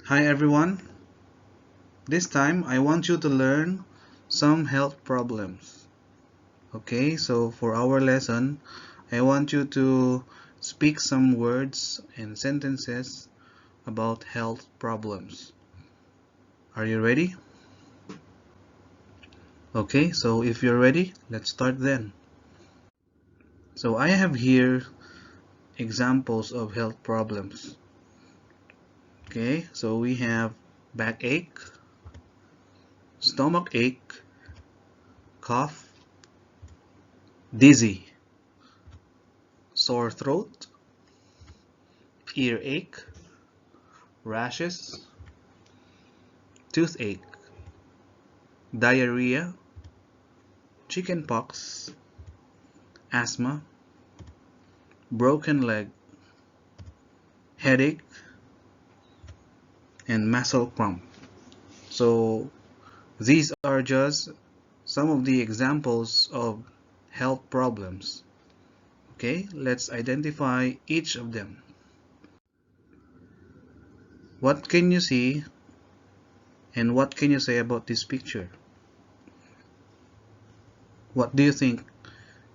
Hi everyone. This time I want you to learn some health problems. Okay, so for our lesson, I want you to speak some words and sentences about health problems. Are you ready? Okay, so if you're ready, let's start then. So I have here examples of health problems. Okay, so we have backache, stomach ache, cough, dizzy, sore throat, earache, rashes, toothache, diarrhea, chickenpox, asthma, broken leg, headache, and muscle cramp. So these are just some of the examples of health problems. Okay, let's identify each of them. What can you see and what can you say about this picture? What do you think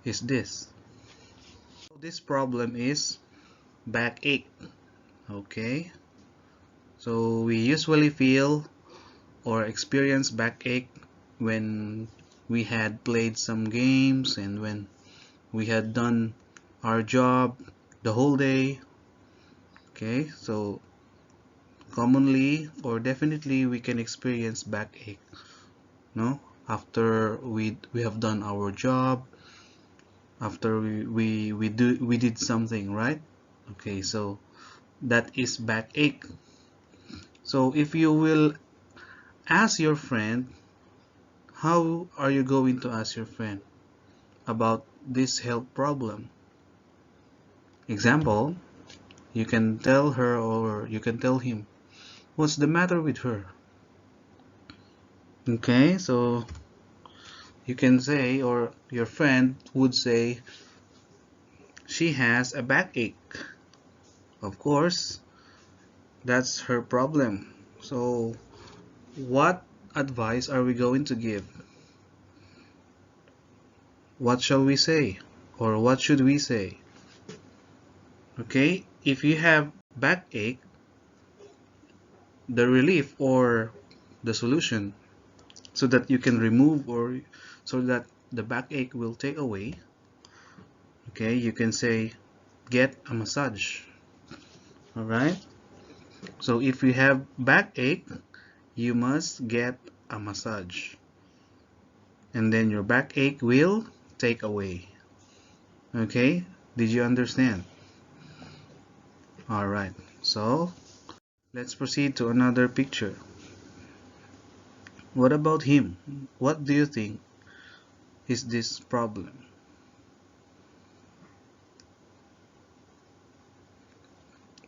is this? This problem is backache. Okay, so we usually feel or experience backache when we had played some games and when we had done our job the whole day. Okay, so commonly or definitely we can experience backache, no, after we have done our job, after we did something, right? Okay, so that is backache. So if you will ask your friend, how are you going to ask your friend about this health problem? Example, you can tell her or you can tell him, what's the matter with her? Okay, so you can say, or your friend would say, she has a backache. Of course, that's her problem. So what advice are we going to give? What shall we say? Or what should we say? Okay, if you have backache, the relief or the solution so that you can remove or so that the backache will take away, okay, you can say get a massage. All right, so if you have backache, you must get a massage and then your backache will take away. Okay, did you understand? All right, so let's proceed to another picture. What about him? What do you think is this problem?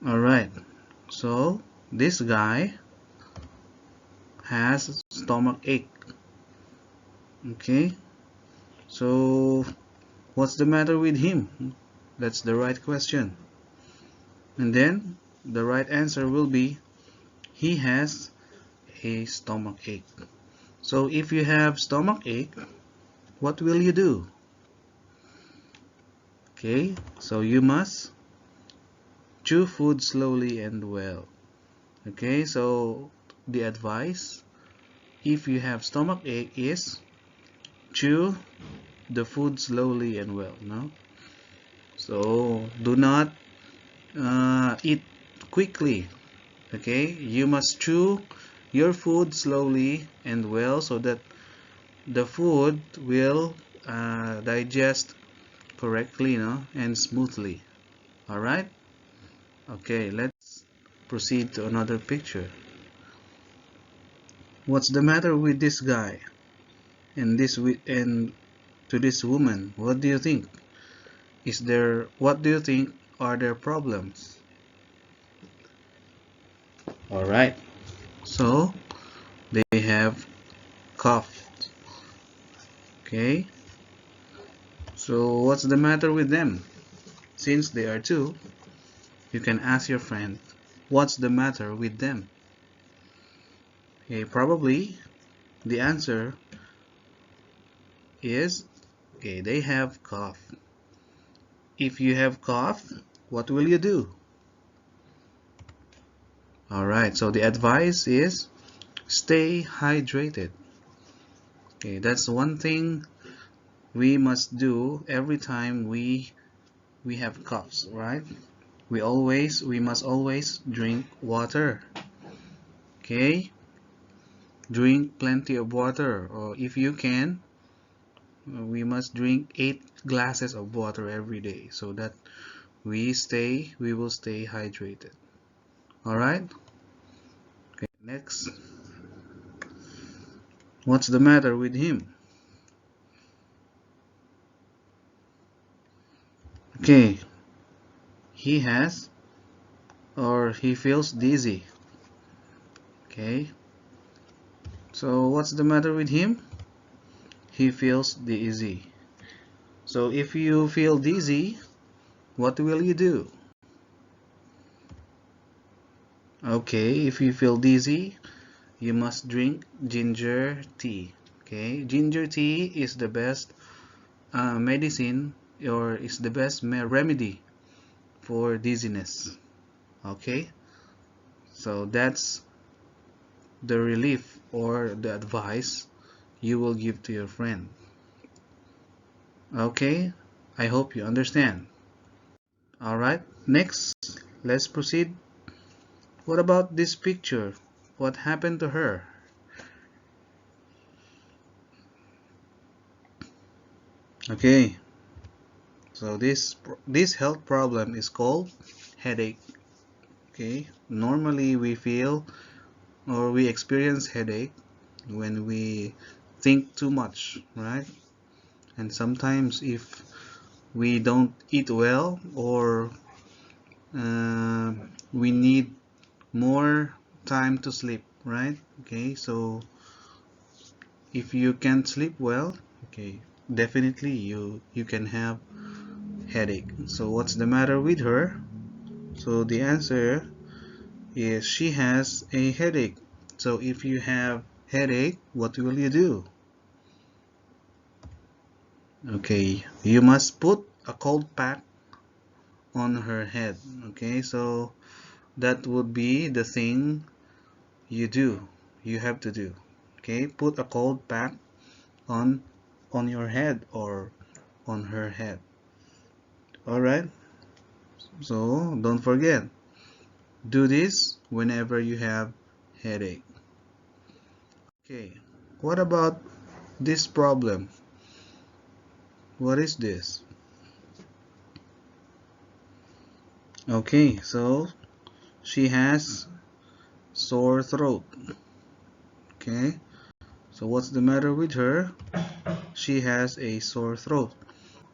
All right, so this guy has stomach ache. Okay, so what's the matter with him? That's the right question. And then the right answer will be he has a stomach ache. So if you have stomach ache, what will you do? Okay, so you must chew food slowly and well. Okay, so the advice if you have stomach ache is chew the food slowly and well. No, so do not eat quickly. Okay, you must chew your food slowly and well so that the food will digest correctly, and smoothly. All right. Okay, let's proceed to another picture. What's the matter with this guy and to this woman? What do you think? What do you think are their problems? All right. So they have coughed. Okay. So what's the matter with them? Since they are two, you can ask your friend, what's the matter with them? Okay, probably the answer is, okay, they have cough. If you have cough, what will you do? Alright, so the advice is stay hydrated. Okay, that's one thing we must do every time we have coughs, right? We must always drink water. Okay? Drink plenty of water, or if you can, we must drink 8 glasses of water every day so that we will stay hydrated. All right? Okay, next. What's the matter with him? Okay, he has or he feels dizzy. Okay, so what's the matter with him? He feels dizzy. So if you feel dizzy, what will you do? Okay, if you feel dizzy, you must drink ginger tea. Okay, ginger tea is the best medicine, or is the best remedy for dizziness. Okay, so that's the relief or the advice you will give to your friend. Okay, I hope you understand. Alright, next, let's proceed. What about this picture? What happened to her? Okay, so this health problem is called headache. Okay, normally we feel or we experience headache when we think too much, right? And sometimes if we don't eat well, or we need more time to sleep, right? Okay, so if you can't sleep well, okay, definitely you can have headache. So what's the matter with her? So the answer is she has a headache. So if you have headache, what will you do? Okay, you must put a cold pack on her head. Okay, so that would be the thing you have to do. Okay, put a cold pack on your head or on her head. All right, so don't forget, do this whenever you have headache. Okay, what about this problem? What is this? Okay, so she has sore throat. Okay, so what's the matter with her? She has a sore throat.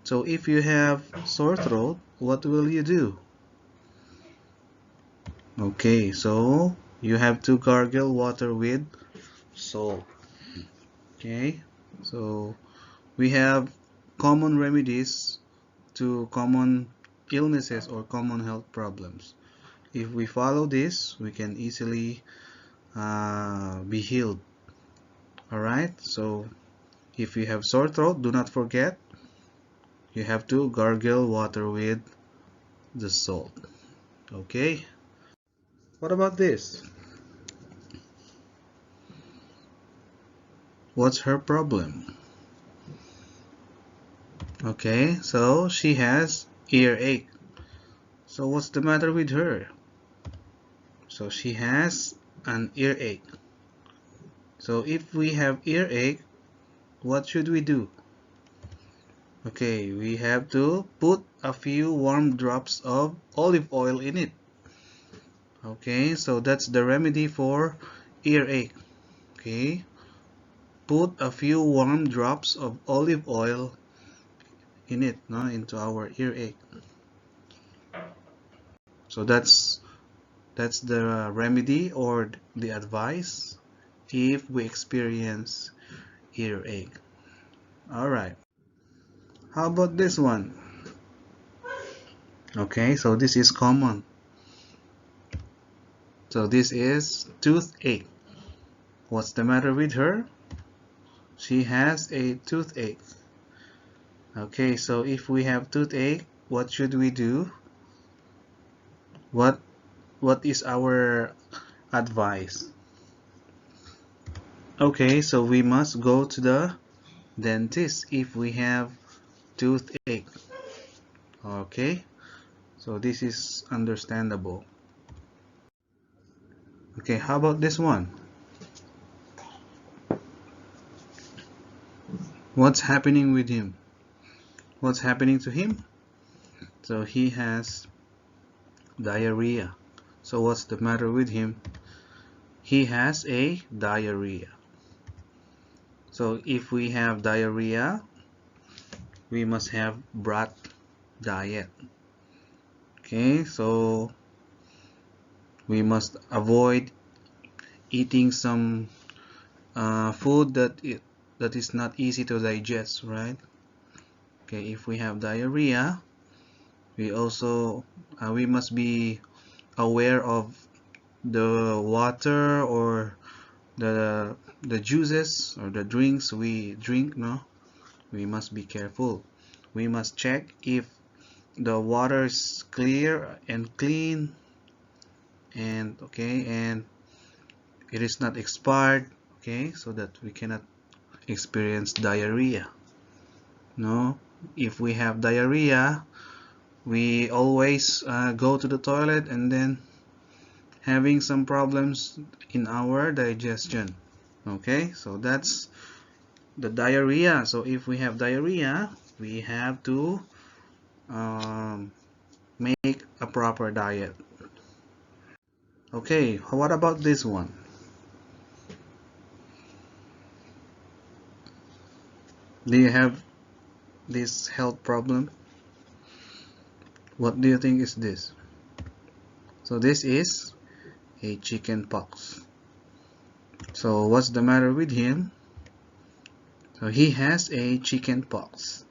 So if you have sore throat, what will you do? Okay, so you have to gargle water with salt. Okay, so we have common remedies to common illnesses or common health problems. If we follow this, we can easily be healed. Alright, so if you have sore throat, do not forget, you have to gargle water with the salt. Okay, what about this? What's her problem? Okay, so she has earache. So what's the matter with her? So she has an earache. So if we have earache, what should we do? Okay, we have to put a few warm drops of olive oil in it. Okay, so that's the remedy for earache. Okay, put a few warm drops of olive oil in it, no, into our earache. So that's the remedy or the advice if we experience earache. Alright, how about this one? Okay, so this is common. So this is toothache What's the matter with her? She has a toothache. Okay, so if we have toothache, what should we do? What is our advice? Okay, so we must go to the dentist if we have toothache. Okay, so this is understandable. Okay, how about this one? What's happening with him? What's happening to him? So he has diarrhea. So what's the matter with him? He has a diarrhea. So if we have diarrhea, we must have broth diet. Okay, so we must avoid eating some food that is not easy to digest, right? Okay, if we have diarrhea, we must be aware of the water or the juices or the drinks we drink. No, we must be careful. We must check if the water is clear and clean, and it is not expired, okay, so that we cannot experience diarrhea. No, if we have diarrhea, we always go to the toilet and then having some problems in our digestion. Okay, so that's the diarrhea. So if we have diarrhea, we have to make a proper diet. Okay, what about this one? Do you have this health problem? What do you think is this? So this is a chicken pox. So what's the matter with him? So he has a chicken pox.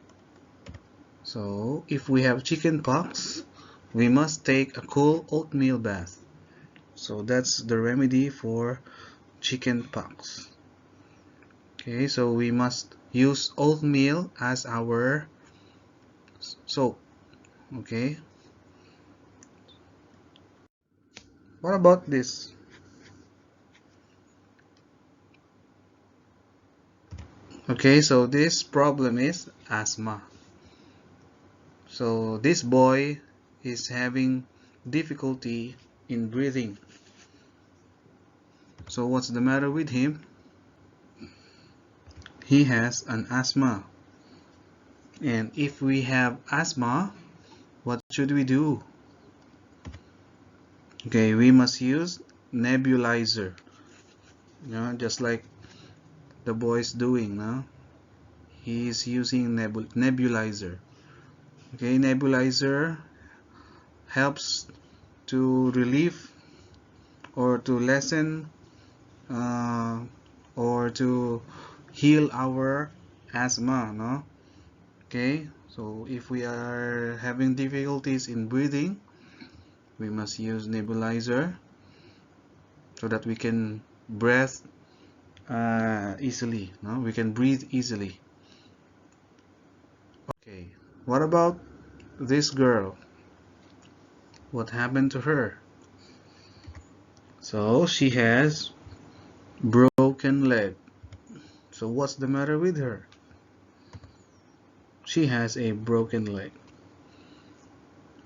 So if we have chicken pox, we must take a cool oatmeal bath. So that's the remedy for chicken pox. Okay, so we must use oatmeal as our soap. Okay, what about this? Okay, so this problem is asthma. So this boy is having difficulty in breathing. So what's the matter with him? He has an asthma. And if we have asthma, what should we do? Okay, we must use nebulizer. Just like the boy's doing now. He is using nebulizer. Okay, nebulizer helps to relieve or to lessen or to heal our asthma, no? Okay, so if we are having difficulties in breathing, we must use nebulizer so that we can breathe easily, no? We can breathe easily. Okay, what about this girl? What happened to her? So she has broken leg. So what's the matter with her? She has a broken leg.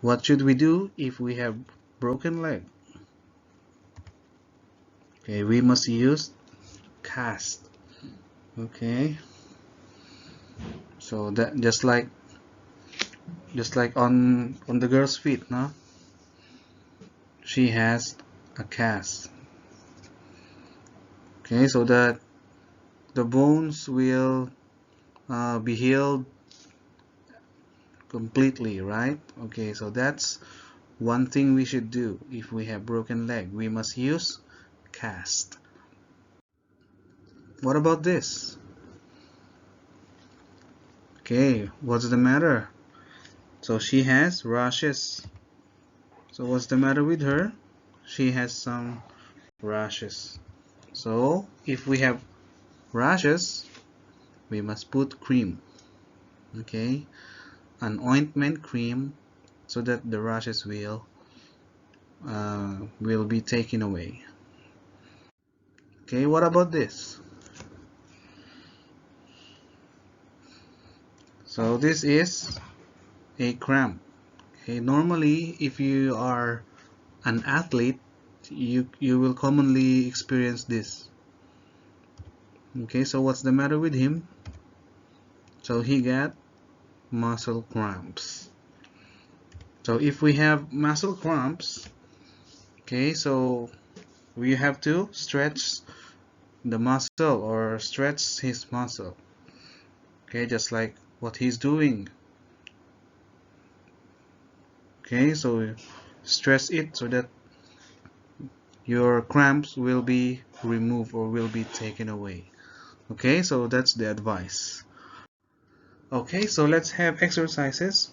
What should we do if we have broken leg? Okay, we must use cast. Okay, so that just like on the girl's feet, no? She has a cast. Okay, so that the bones will be healed completely, right? Okay, so that's one thing we should do if we have broken leg. We must use cast. What about this? Okay, what's the matter? So she has rashes. So what's the matter with her? She has some rashes. So if we have rashes, we must put cream. Okay, an ointment cream, so that the rashes will be taken away. Okay, what about this? So this is a cramp. Okay, normally if you are an athlete, you will commonly experience this. Okay, so what's the matter with him? So he got muscle cramps. So if we have muscle cramps, okay, so we have to stretch the muscle or stretch his muscle. Okay, just like what he's doing. Okay, so stress it so that your cramps will be removed or will be taken away. Okay, so that's the advice. Okay, so let's have exercises.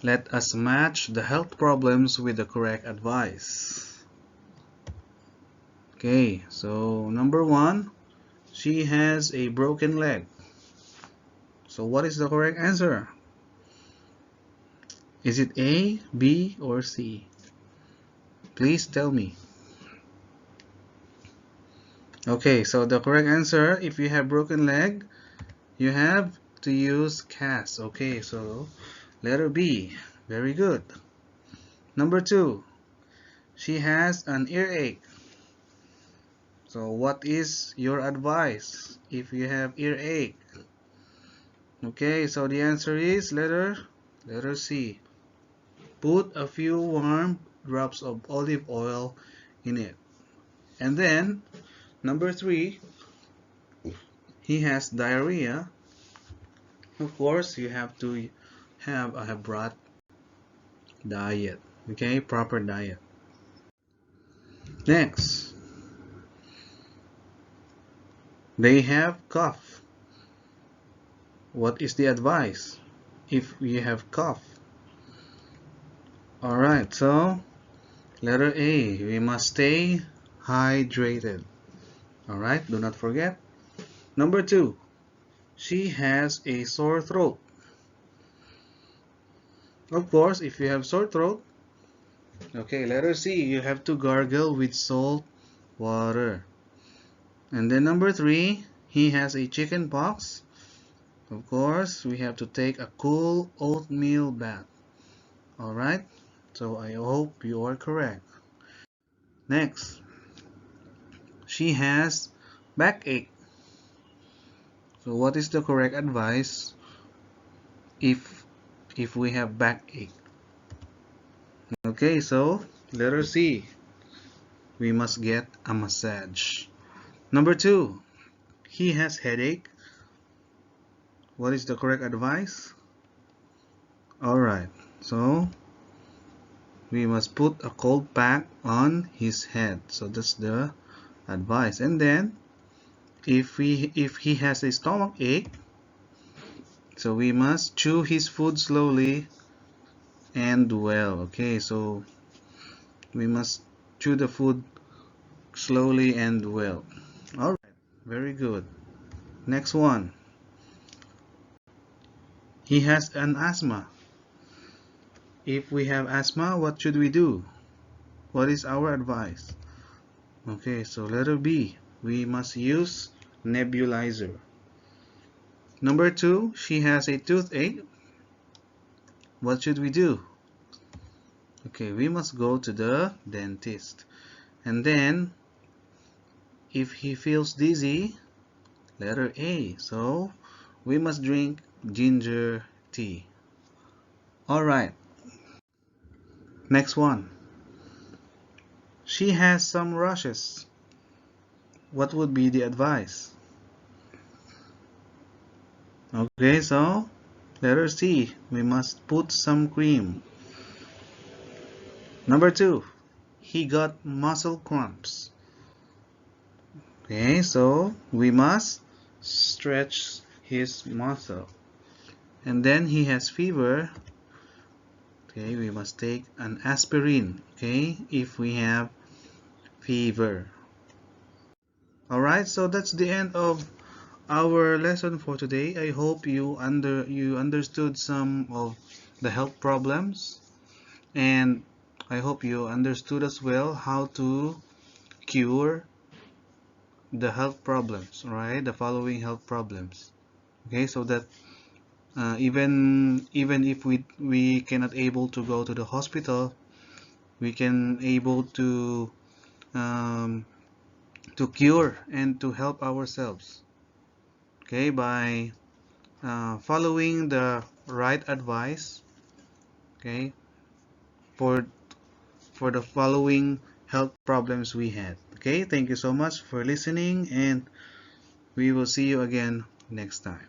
Let us match the health problems with the correct advice. Okay, so number 1, she has a broken leg. So what is the correct answer? Is it A, B, or C? Please tell me. Okay, so the correct answer, if you have broken leg, you have to use cast. Okay, so letter B. Very good. Number 2, she has an earache. So what is your advice if you have earache? Okay, so the answer is letter C. Put a few warm drops of olive oil in it. And then number 3, he has diarrhea. Of course, you have to have a broad diet. Okay, proper diet. Next, they have cough. What is the advice if you have cough? Alright, so letter A, we must stay hydrated. Alright, do not forget. Number 2, she has a sore throat. Of course, if you have sore throat, okay, letter C, you have to gargle with salt water. And then number 3, he has a chicken pox. Of course, we have to take a cool oatmeal bath. Alright, so I hope you are correct. Next, she has backache. So what is the correct advice if we have backache? Okay, so letter C, we must get a massage. Number 2, he has headache. What is the correct advice? Alright, so we must put a cold pack on his head. So that's the advice. And then if he has a stomach ache, so we must chew his food slowly and well. Okay, so we must chew the food slowly and well. Alright, very good. Next one, he has an asthma. If we have asthma, what should we do? What is our advice? Okay, so letter B, we must use nebulizer. Number 2, she has a toothache. What should we do? Okay, we must go to the dentist. And then if he feels dizzy, letter A, so we must drink ginger tea. Alright, next one, she has some rashes. What would be the advice? Okay, so letter C, we must put some cream. Number 2, he got muscle cramps. Okay, so we must stretch his muscle. And then he has fever. Okay, we must take an aspirin. Okay, if we have fever. Alright, so that's the end of our lesson for today. I hope you understood some of the health problems, and I hope you understood as well how to cure the health problems, right? The following health problems. Okay, so that even if we cannot able to go to the hospital, we can able um, to cure and to help ourselves. Okay, by following the right advice. Okay, for the following health problems we had. Okay, thank you so much for listening, and we will see you again next time.